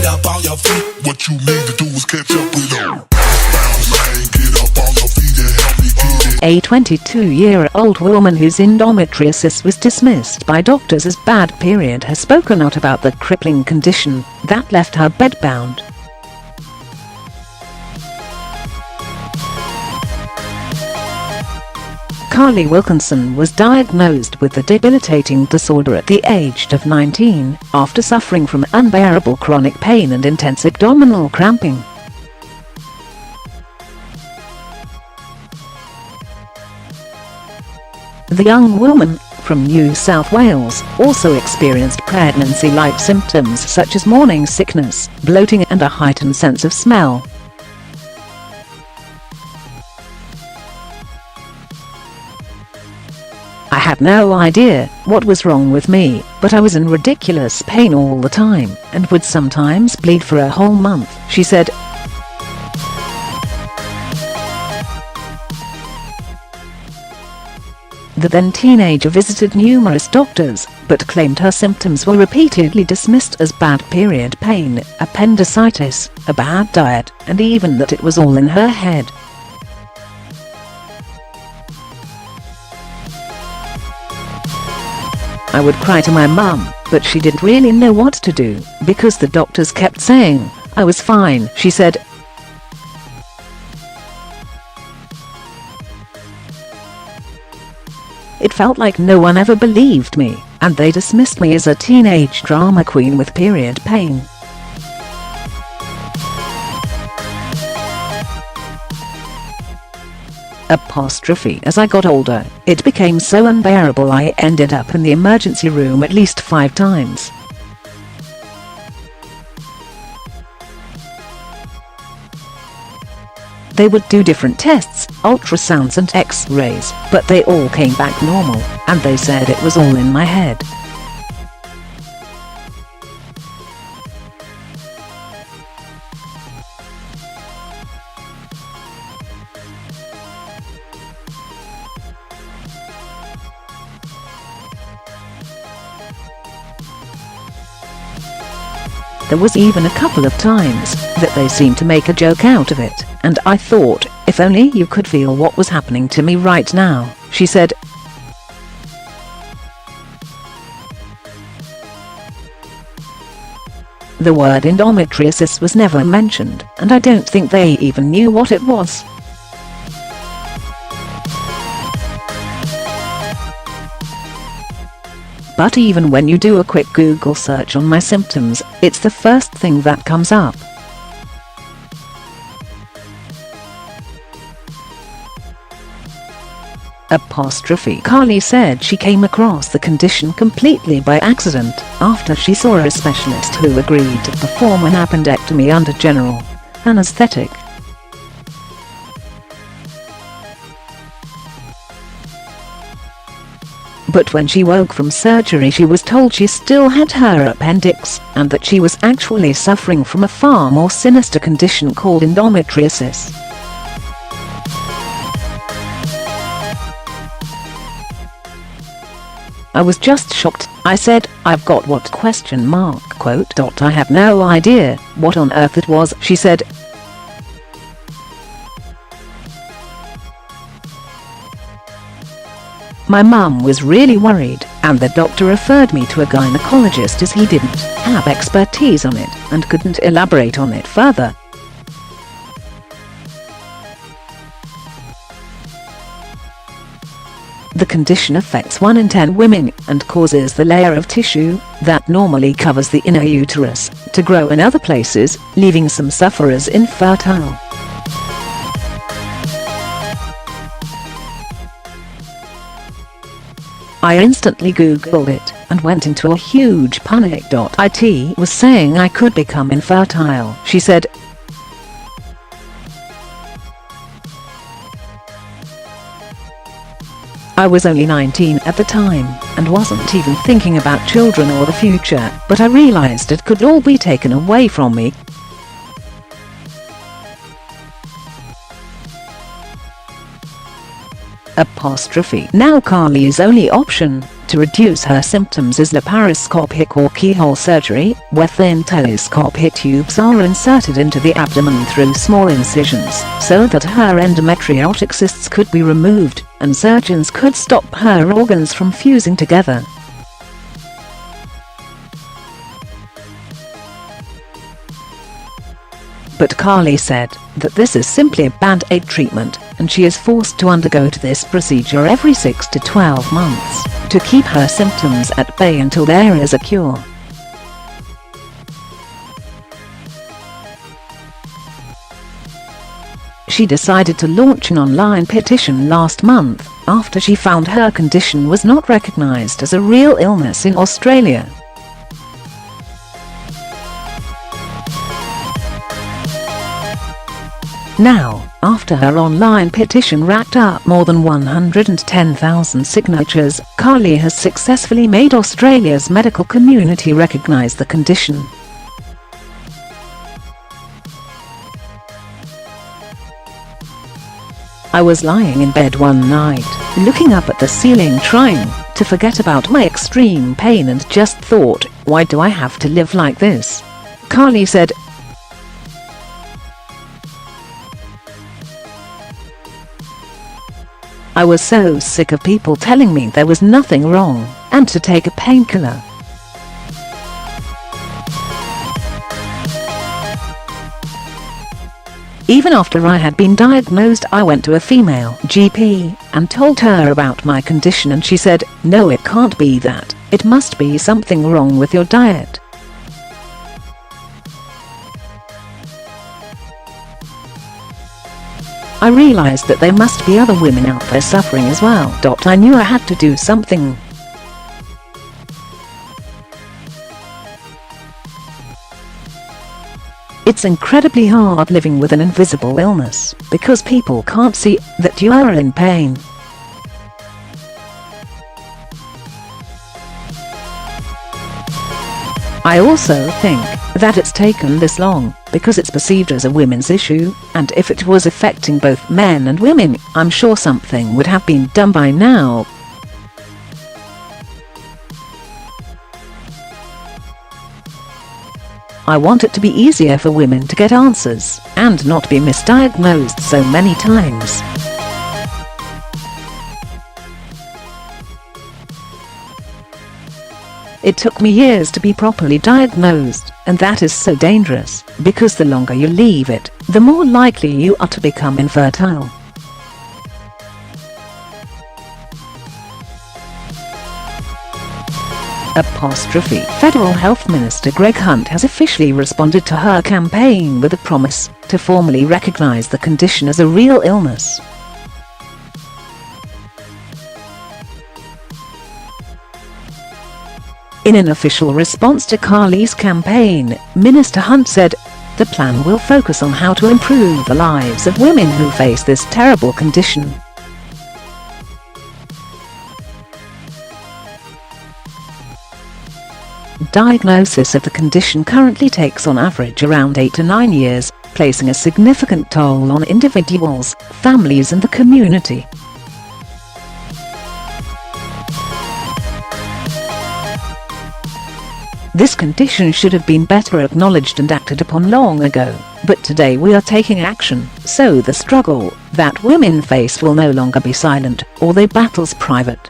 get up on your feet. What you need to do is catch up with them. Bounce, man, get up on your feet and help me get it. A 22-year-old woman whose endometriosis was dismissed by doctors as bad period has spoken out about the crippling condition that left her bedbound. Karlie Wilkinson was diagnosed with the debilitating disorder at the age of 19 after suffering from unbearable chronic pain and intense abdominal cramping. The young woman, from New South Wales, also experienced pregnancy-like symptoms such as morning sickness, bloating and a heightened sense of smell. I had no idea what was wrong with me, but I was in ridiculous pain all the time and would sometimes bleed for a whole month, she said. The then teenager visited numerous doctors, but claimed her symptoms were repeatedly dismissed as bad period pain, appendicitis, a bad diet, and even that it was all in her head. I would cry to my mum, but she didn't really know what to do, because the doctors kept saying I was fine, she said. It felt like no one ever believed me, and they dismissed me as a teenage drama queen with period pain. As I got older, it became so unbearable I ended up in the emergency room at least 5 times. They would do different tests, ultrasounds and x-rays, but they all came back normal, and they said it was all in my head. There was even a couple of times that they seemed to make a joke out of it, and I thought, if only you could feel what was happening to me right now, she said. The word endometriosis was never mentioned, and I don't think they even knew what it was. But even when you do a quick Google search on my symptoms, it's the first thing that comes up. Karlie said she came across the condition completely by accident after she saw a specialist who agreed to perform an appendectomy under general anaesthetic. But when she woke from surgery she was told she still had her appendix, and that she was actually suffering from a far more sinister condition called endometriosis. I was just shocked. I said, "I've got what?" ? I had no idea what on earth it was, she said. My mum was really worried, and the doctor referred me to a gynecologist as he didn't have expertise on it and couldn't elaborate on it further. The condition affects 1 in 10 women and causes the layer of tissue that normally covers the inner uterus to grow in other places, leaving some sufferers infertile. I instantly Googled it and went into a huge panic.It was saying I could become infertile, she said. I was only 19 at the time and wasn't even thinking about children or the future, but I realized it could all be taken away from me. Now Karlie's only option to reduce her symptoms is laparoscopic or keyhole surgery, where thin telescopic tubes are inserted into the abdomen through small incisions, so that her endometriotic cysts could be removed, and surgeons could stop her organs from fusing together. But Karlie said that this is simply a band-aid treatment, and she is forced to undergo this procedure every 6 to 12 months to keep her symptoms at bay until there is a cure. She decided to launch an online petition last month after she found her condition was not recognized as a real illness in Australia. Now, after her online petition racked up more than 110,000 signatures, Karlie has successfully made Australia's medical community recognise the condition. I was lying in bed one night, looking up at the ceiling trying to forget about my extreme pain and just thought, why do I have to live like this? Karlie said. I was so sick of people telling me there was nothing wrong, and to take a painkiller. Even after I had been diagnosed, I went to a female GP and told her about my condition, and she said, "No, it can't be that, it must be something wrong with your diet." I realized that there must be other women out there suffering as well. I knew I had to do something. It's incredibly hard living with an invisible illness, because people can't see that you are in pain. I also think that it's taken this long because it's perceived as a women's issue, and if it was affecting both men and women, I'm sure something would have been done by now. I want it to be easier for women to get answers and not be misdiagnosed so many times. It took me years to be properly diagnosed, and that is so dangerous, because the longer you leave it, the more likely you are to become infertile. Federal Health Minister Greg Hunt has officially responded to her campaign with a promise to formally recognize the condition as a real illness. In an official response to Karlie's campaign, Minister Hunt said, "The plan will focus on how to improve the lives of women who face this terrible condition." Diagnosis of the condition currently takes on average around 8 to 9 years, placing a significant toll on individuals, families and the community. This condition should have been better acknowledged and acted upon long ago, but today we are taking action, so the struggle that women face will no longer be silent or their battles private.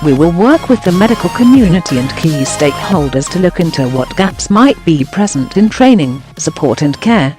We will work with the medical community and key stakeholders to look into what gaps might be present in training, support and care,